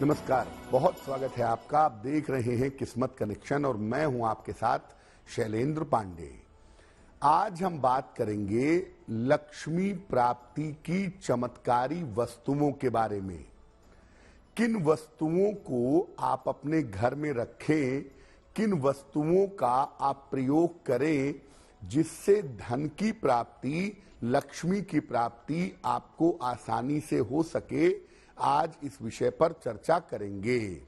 नमस्कार, बहुत स्वागत है आपका। आप देख रहे हैं किस्मत कनेक्शन और मैं हूं आपके साथ शैलेंद्र पांडे। आज हम बात करेंगे लक्ष्मी प्राप्ति की चमत्कारी वस्तुओं के बारे में। किन वस्तुओं को आप अपने घर में रखें, किन वस्तुओं का आप प्रयोग करें जिससे धन की प्राप्ति, लक्ष्मी की प्राप्ति आपको आसानी से हो सके। आज इस विषय पर चर्चा करेंगे।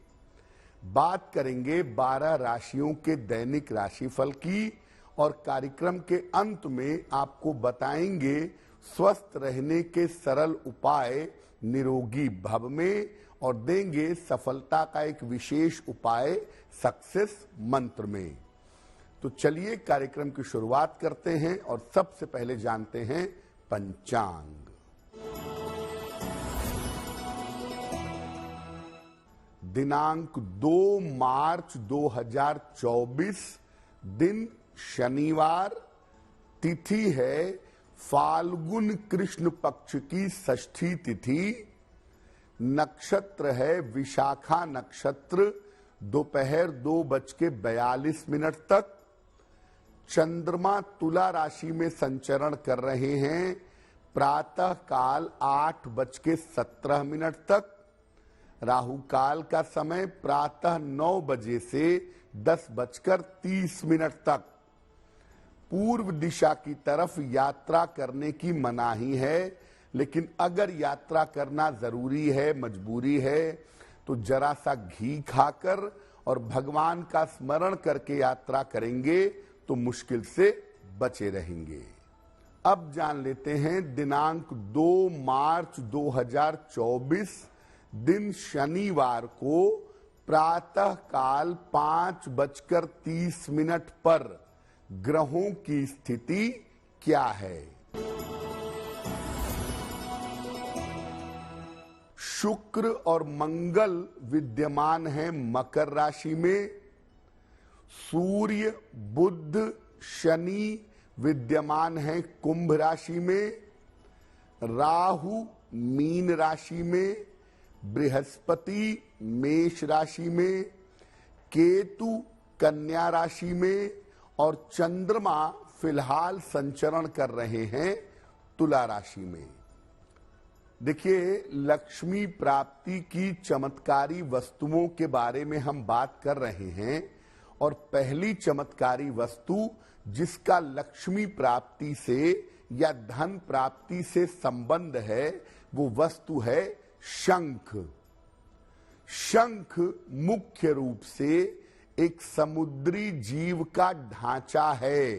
बात करेंगे 12 राशियों के दैनिक राशिफल की और कार्यक्रम के अंत में आपको बताएंगे स्वस्थ रहने के सरल उपाय निरोगी भव में और देंगे सफलता का एक विशेष उपाय सक्सेस मंत्र में। तो चलिए कार्यक्रम की शुरुआत करते हैं और सबसे पहले जानते हैं पंचांग। दिनांक 2 मार्च 2024, दिन शनिवार, तिथि है फाल्गुन कृष्ण पक्ष की षष्ठी तिथि, नक्षत्र है विशाखा नक्षत्र, दोपहर 2:42 तक। चंद्रमा तुला राशि में संचरण कर रहे हैं प्रातः काल 8:17 तक। राहु काल का समय प्रातः 9 बजे से 10:30 तक। पूर्व दिशा की तरफ यात्रा करने की मनाही है, लेकिन अगर यात्रा करना जरूरी है, मजबूरी है, तो जरा सा घी खाकर और भगवान का स्मरण करके यात्रा करेंगे तो मुश्किल से बचे रहेंगे। अब जान लेते हैं दिनांक 2 मार्च 2024, दिन शनिवार को प्रातः काल 5:30 पर ग्रहों की स्थिति क्या है। शुक्र और मंगल विद्यमान है मकर राशि में। सूर्य, बुध, शनि विद्यमान है कुंभ राशि में। राहु मीन राशि में, बृहस्पति मेष राशि में, केतु कन्या राशि में और चंद्रमा फिलहाल संचरण कर रहे हैं तुला राशि में। देखिए, लक्ष्मी प्राप्ति की चमत्कारी वस्तुओं के बारे में हम बात कर रहे हैं और पहली चमत्कारी वस्तु जिसका लक्ष्मी प्राप्ति से या धन प्राप्ति से संबंध है वो वस्तु है शंख। शंख मुख्य रूप से एक समुद्री जीव का ढांचा है।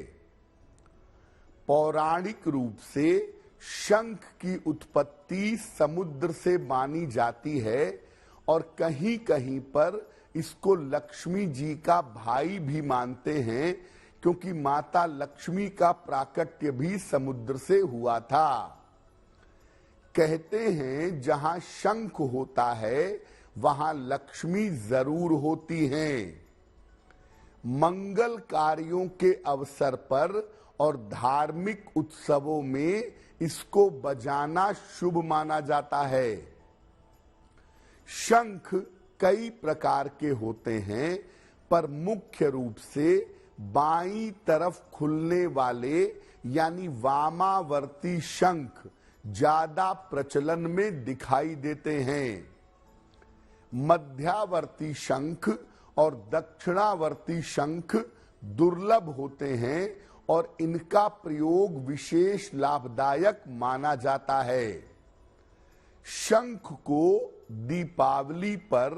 पौराणिक रूप से शंख की उत्पत्ति समुद्र से मानी जाती है और कहीं कहीं पर इसको लक्ष्मी जी का भाई भी मानते हैं, क्योंकि माता लक्ष्मी का प्राकट्य भी समुद्र से हुआ था। कहते हैं जहां शंख होता है वहां लक्ष्मी जरूर होती हैं। मंगल कार्यों के अवसर पर और धार्मिक उत्सवों में इसको बजाना शुभ माना जाता है। शंख कई प्रकार के होते हैं, पर मुख्य रूप से बाईं तरफ खुलने वाले यानी वामावर्ती शंख ज्यादा प्रचलन में दिखाई देते हैं। मध्यावर्ती शंख और दक्षिणावर्ती शंख दुर्लभ होते हैं और इनका प्रयोग विशेष लाभदायक माना जाता है। शंख को दीपावली पर,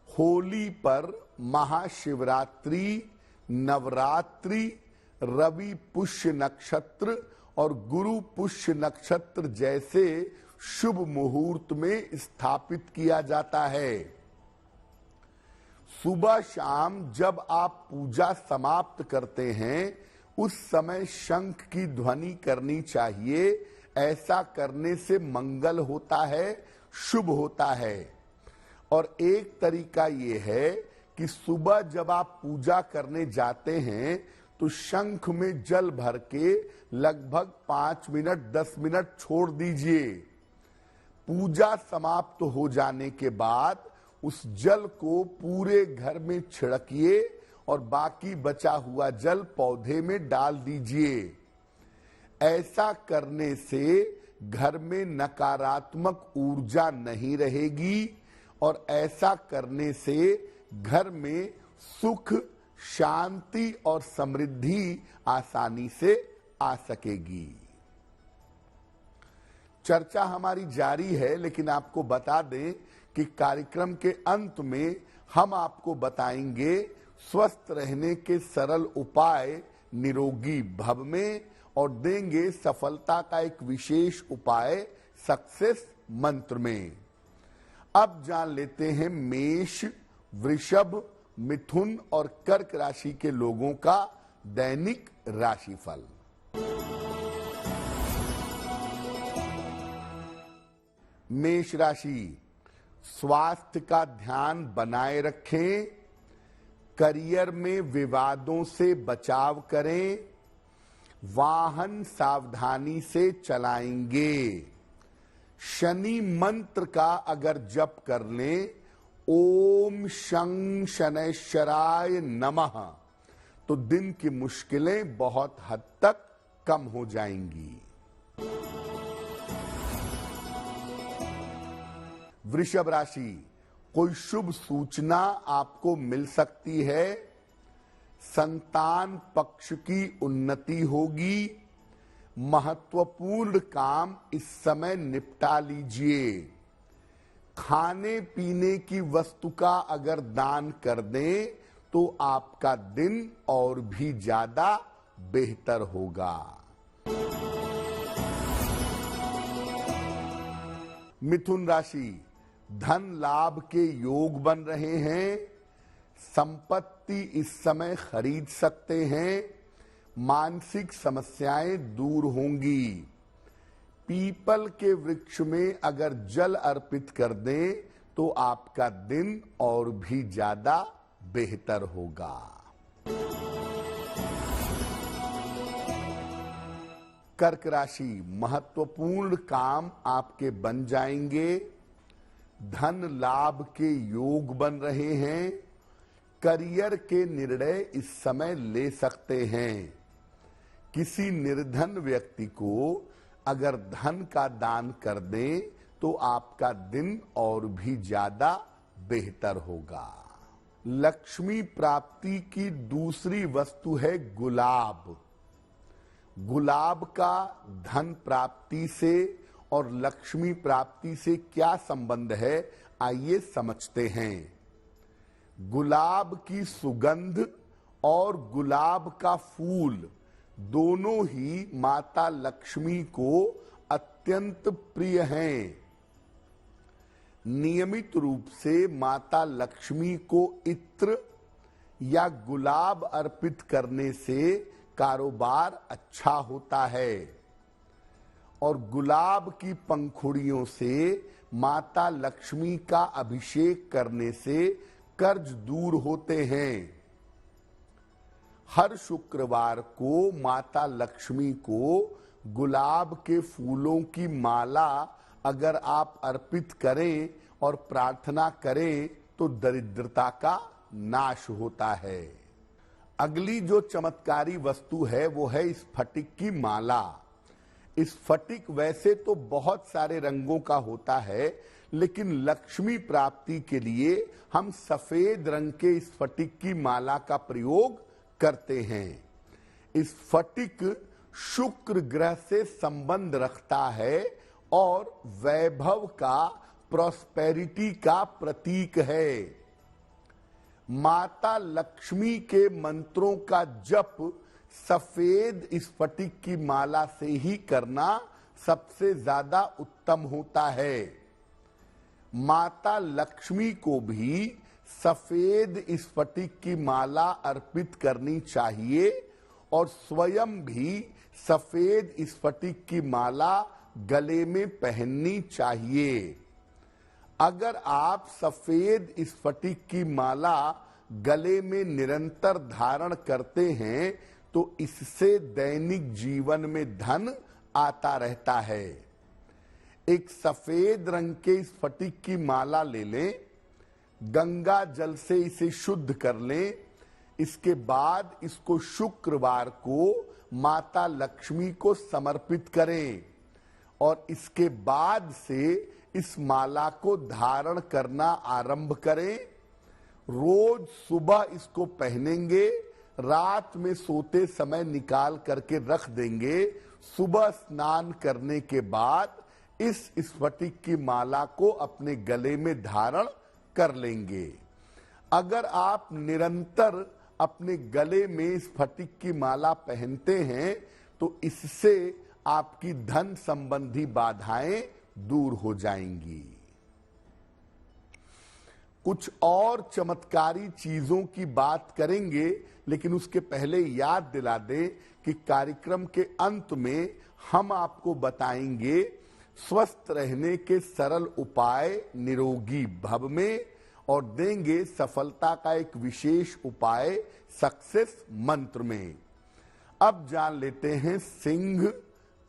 होली पर, महाशिवरात्रि, नवरात्रि, रवि पुष्य नक्षत्र और गुरु पुष्य नक्षत्र जैसे शुभ मुहूर्त में स्थापित किया जाता है। सुबह शाम जब आप पूजा समाप्त करते हैं उस समय शंख की ध्वनि करनी चाहिए। ऐसा करने से मंगल होता है, शुभ होता है। और एक तरीका ये है कि सुबह जब आप पूजा करने जाते हैं तो शंख में जल भर के लगभग 5 मिनट 10 मिनट छोड़ दीजिए। पूजा समाप्त हो जाने के बाद उस जल को पूरे घर में छिड़किए और बाकी बचा हुआ जल पौधे में डाल दीजिए। ऐसा करने से घर में नकारात्मक ऊर्जा नहीं रहेगी और ऐसा करने से घर में सुख, शांति और समृद्धि आसानी से आ सकेगी। चर्चा हमारी जारी है, लेकिन आपको बता दें कि कार्यक्रम के अंत में हम आपको बताएंगे स्वस्थ रहने के सरल उपाय निरोगी भव में और देंगे सफलता का एक विशेष उपाय सक्सेस मंत्र में। अब जान लेते हैं मेष, वृषभ, मिथुन और कर्क राशि के लोगों का दैनिक राशिफल। मेष राशि, स्वास्थ्य का ध्यान बनाए रखें, करियर में विवादों से बचाव करें, वाहन सावधानी से चलाएंगे। शनि मंत्र का अगर जप कर लें, ओम शं शनैश्चराय नमः, तो दिन की मुश्किलें बहुत हद तक कम हो जाएंगी। वृषभ राशि, कोई शुभ सूचना आपको मिल सकती है, संतान पक्ष की उन्नति होगी, महत्वपूर्ण काम इस समय निपटा लीजिए। खाने पीने की वस्तु का अगर दान कर दें तो आपका दिन और भी ज्यादा बेहतर होगा। मिथुन राशि, धन लाभ के योग बन रहे हैं, संपत्ति इस समय खरीद सकते हैं, मानसिक समस्याएं दूर होंगी। पीपल के वृक्ष में अगर जल अर्पित कर दें तो आपका दिन और भी ज्यादा बेहतर होगा। कर्क राशि, महत्वपूर्ण काम आपके बन जाएंगे, धन लाभ के योग बन रहे हैं, करियर के निर्णय इस समय ले सकते हैं। किसी निर्धन व्यक्ति को अगर धन का दान कर दें तो आपका दिन और भी ज्यादा बेहतर होगा। लक्ष्मी प्राप्ति की दूसरी वस्तु है गुलाब। गुलाब का धन प्राप्ति से और लक्ष्मी प्राप्ति से क्या संबंध है, आइए समझते हैं। गुलाब की सुगंध और गुलाब का फूल दोनों ही माता लक्ष्मी को अत्यंत प्रिय हैं। नियमित रूप से माता लक्ष्मी को इत्र या गुलाब अर्पित करने से कारोबार अच्छा होता है और गुलाब की पंखुड़ियों से माता लक्ष्मी का अभिषेक करने से कर्ज दूर होते हैं। हर शुक्रवार को माता लक्ष्मी को गुलाब के फूलों की माला अगर आप अर्पित करें और प्रार्थना करें तो दरिद्रता का नाश होता है। अगली जो चमत्कारी वस्तु है वो है स्फटिक की माला। स्फटिक वैसे तो बहुत सारे रंगों का होता है, लेकिन लक्ष्मी प्राप्ति के लिए हम सफेद रंग के स्फटिक की माला का प्रयोग करते हैं। स्फटिक शुक्र ग्रह से संबंध रखता है और वैभव का, प्रॉस्पेरिटी का प्रतीक है। माता लक्ष्मी के मंत्रों का जप सफेद स्फटिक की माला से ही करना सबसे ज्यादा उत्तम होता है। माता लक्ष्मी को भी सफेद स्फटिक की माला अर्पित करनी चाहिए और स्वयं भी सफेद स्फटिक की माला गले में पहननी चाहिए। अगर आप सफेद स्फटिक की माला गले में निरंतर धारण करते हैं तो इससे दैनिक जीवन में धन आता रहता है। एक सफेद रंग के स्फटिक की माला ले लें, गंगा जल से इसे शुद्ध कर लें। इसके बाद इसको शुक्रवार को माता लक्ष्मी को समर्पित करें और इसके बाद से इस माला को धारण करना आरंभ करें। रोज सुबह इसको पहनेंगे, रात में सोते समय निकाल करके रख देंगे। सुबह स्नान करने के बाद इस स्फटिक की माला को अपने गले में धारण कर लेंगे। अगर आप निरंतर अपने गले में स्फटिक की माला पहनते हैं तो इससे आपकी धन संबंधी बाधाएं दूर हो जाएंगी। कुछ और चमत्कारी चीजों की बात करेंगे, लेकिन उसके पहले याद दिला दें कि कार्यक्रम के अंत में हम आपको बताएंगे स्वस्थ रहने के सरल उपाय निरोगी भव में और देंगे सफलता का एक विशेष उपाय सक्सेस मंत्र में। अब जान लेते हैं सिंह,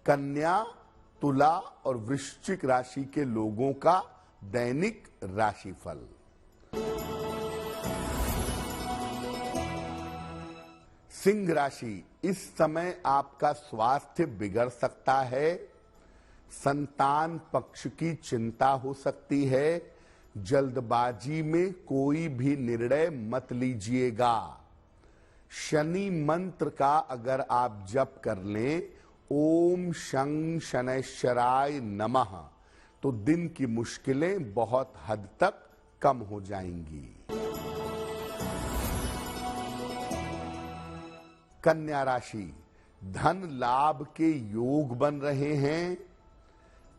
कन्या, तुला और वृश्चिक राशि के लोगों का दैनिक राशिफल। सिंह राशि, इस समय आपका स्वास्थ्य बिगड़ सकता है। संतान पक्ष की चिंता हो सकती है। जल्दबाजी में कोई भी निर्णय मत लीजिएगा। शनि मंत्र का अगर आप जप कर लें, ओम शं शनैश्चराय नमः, तो दिन की मुश्किलें बहुत हद तक कम हो जाएंगी। कन्या राशि, धन लाभ के योग बन रहे हैं।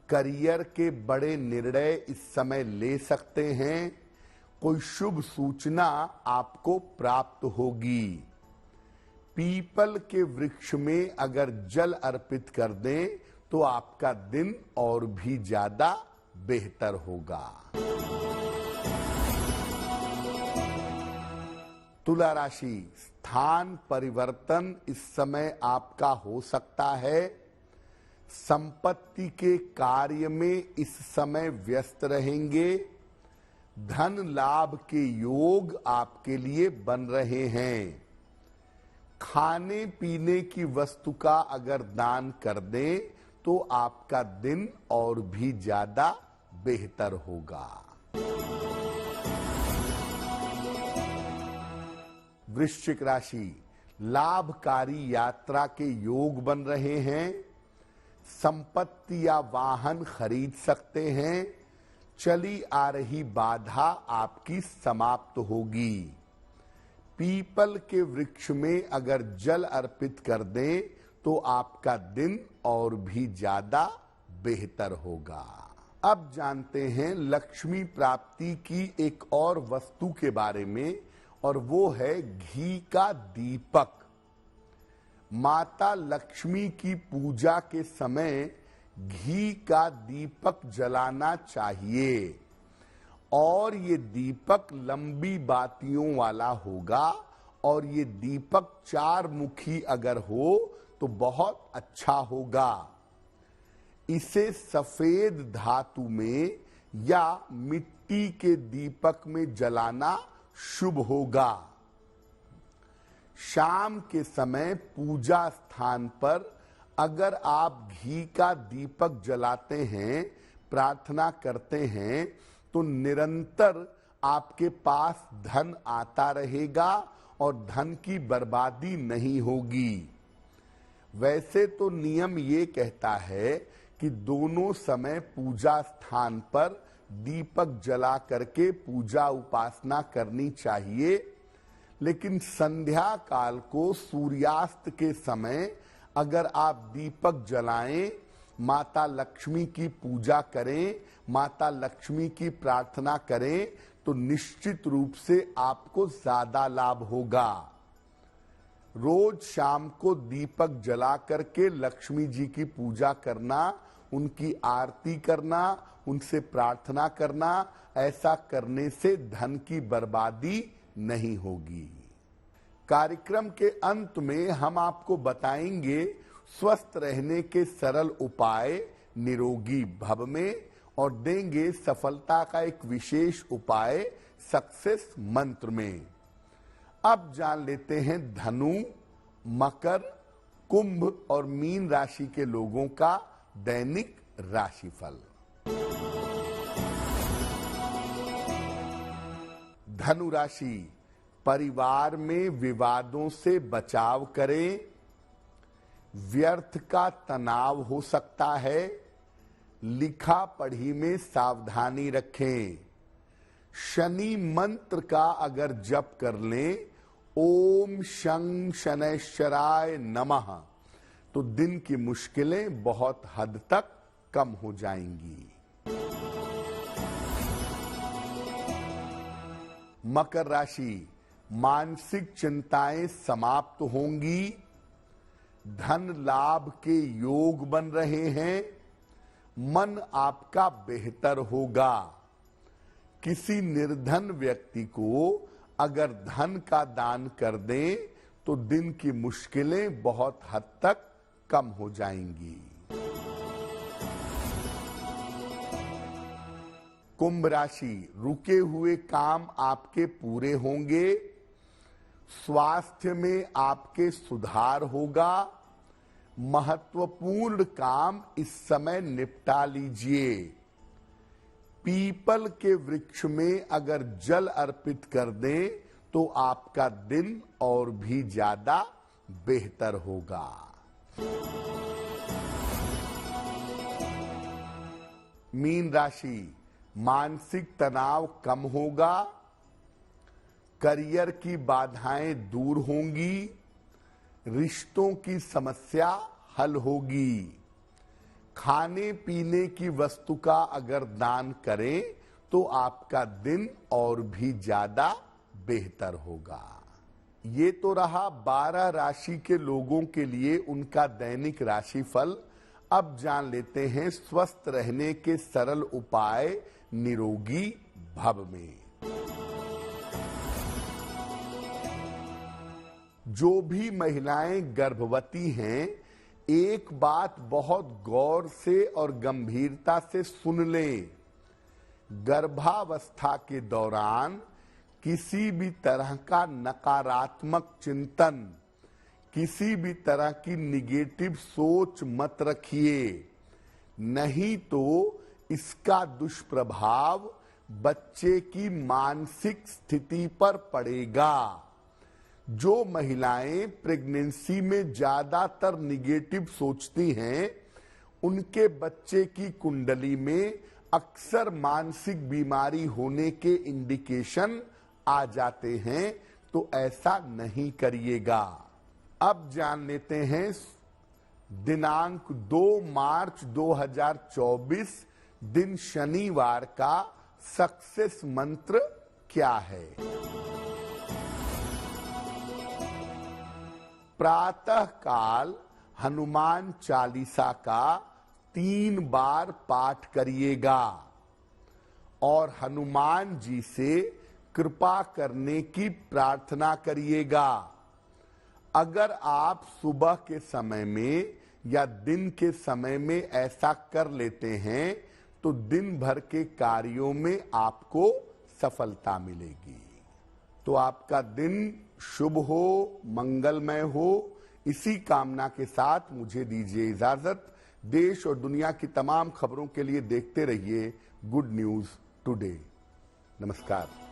करियर के बड़े निर्णय इस समय ले सकते हैं। कोई शुभ सूचना आपको प्राप्त होगी। पीपल के वृक्ष में अगर जल अर्पित कर दें तो आपका दिन और भी ज्यादा बेहतर होगा। तुला राशि, स्थान परिवर्तन इस समय आपका हो सकता है। संपत्ति के कार्य में इस समय व्यस्त रहेंगे। धन लाभ के योग आपके लिए बन रहे हैं। खाने पीने की वस्तु का अगर दान कर दें तो आपका दिन और भी ज्यादा बेहतर होगा। वृश्चिक राशि, लाभकारी यात्रा के योग बन रहे हैं। संपत्ति या वाहन खरीद सकते हैं। चली आ रही बाधा आपकी समाप्त होगी। पीपल के वृक्ष में अगर जल अर्पित कर दें तो आपका दिन और भी ज्यादा बेहतर होगा। अब जानते हैं लक्ष्मी प्राप्ति की एक और वस्तु के बारे में, और वो है घी का दीपक। माता लक्ष्मी की पूजा के समय घी का दीपक जलाना चाहिए और ये दीपक लंबी बातियों वाला होगा और ये दीपक 4 मुखी अगर हो तो बहुत अच्छा होगा। इसे सफेद धातु में या मिट्टी के दीपक में जलाना शुभ होगा। शाम के समय पूजा स्थान पर अगर आप घी का दीपक जलाते हैं, प्रार्थना करते हैं, तो निरंतर आपके पास धन आता रहेगा और धन की बर्बादी नहीं होगी। वैसे तो नियम ये कहता है कि दोनों समय पूजा स्थान पर दीपक जला करके पूजा उपासना करनी चाहिए, लेकिन संध्या काल को सूर्यास्त के समय अगर आप दीपक जलाएं, माता लक्ष्मी की पूजा करें, माता लक्ष्मी की प्रार्थना करें, तो निश्चित रूप से आपको ज्यादा लाभ होगा। रोज शाम को दीपक जला करके लक्ष्मी जी की पूजा करना, उनकी आरती करना, उनसे प्रार्थना करना, ऐसा करने से धन की बर्बादी नहीं होगी। कार्यक्रम के अंत में हम आपको बताएंगे स्वस्थ रहने के सरल उपाय निरोगी भव में और देंगे सफलता का एक विशेष उपाय सक्सेस मंत्र में। अब जान लेते हैं धनु, मकर, कुंभ और मीन राशि के लोगों का दैनिक राशिफल। धनु राशि, परिवार में विवादों से बचाव करें। व्यर्थ का तनाव हो सकता है। लिखा पढ़ी में सावधानी रखें। शनि मंत्र का अगर जप कर लें, ओम शं शनैश्चराय नमः, तो दिन की मुश्किलें बहुत हद तक कम हो जाएंगी। मकर राशि, मानसिक चिंताएं समाप्त होंगी। धन लाभ के योग बन रहे हैं। मन आपका बेहतर होगा। किसी निर्धन व्यक्ति को अगर धन का दान कर दें तो दिन की मुश्किलें बहुत हद तक कम हो जाएंगी। कुंभ राशि, रुके हुए काम आपके पूरे होंगे। स्वास्थ्य में आपके सुधार होगा। महत्वपूर्ण काम इस समय निपटा लीजिए। पीपल के वृक्ष में अगर जल अर्पित कर दें तो आपका दिन और भी ज्यादा बेहतर होगा। मीन राशि, मानसिक तनाव कम होगा। करियर की बाधाएं दूर होंगी। रिश्तों की समस्या हल होगी। खाने पीने की वस्तु का अगर दान करें तो आपका दिन और भी ज्यादा बेहतर होगा। ये तो रहा 12 राशि के लोगों के लिए उनका दैनिक राशिफल। अब जान लेते हैं स्वस्थ रहने के सरल उपाय निरोगी भव में। जो भी महिलाएं गर्भवती हैं, एक बात बहुत गौर से और गंभीरता से सुन लें। गर्भावस्था के दौरान किसी भी तरह का नकारात्मक चिंतन, किसी भी तरह की निगेटिव सोच मत रखिए, नहीं तो इसका दुष्प्रभाव बच्चे की मानसिक स्थिति पर पड़ेगा। जो महिलाएं प्रेगनेंसी में ज्यादातर निगेटिव सोचती हैं, उनके बच्चे की कुंडली में अक्सर मानसिक बीमारी होने के इंडिकेशन आ जाते हैं, तो ऐसा नहीं करिएगा। अब जान लेते हैं दिनांक 2 मार्च 2024 दिन शनिवार का सक्सेस मंत्र क्या है। प्रातः काल हनुमान चालीसा का 3 बार पाठ करिएगा और हनुमान जी से कृपा करने की प्रार्थना करिएगा। अगर आप सुबह के समय में या दिन के समय में ऐसा कर लेते हैं तो दिन भर के कार्यों में आपको सफलता मिलेगी। तो आपका दिन शुभ हो, मंगलमय हो, इसी कामना के साथ मुझे दीजिए इजाजत। देश और दुनिया की तमाम खबरों के लिए देखते रहिए गुड न्यूज टुडे। नमस्कार।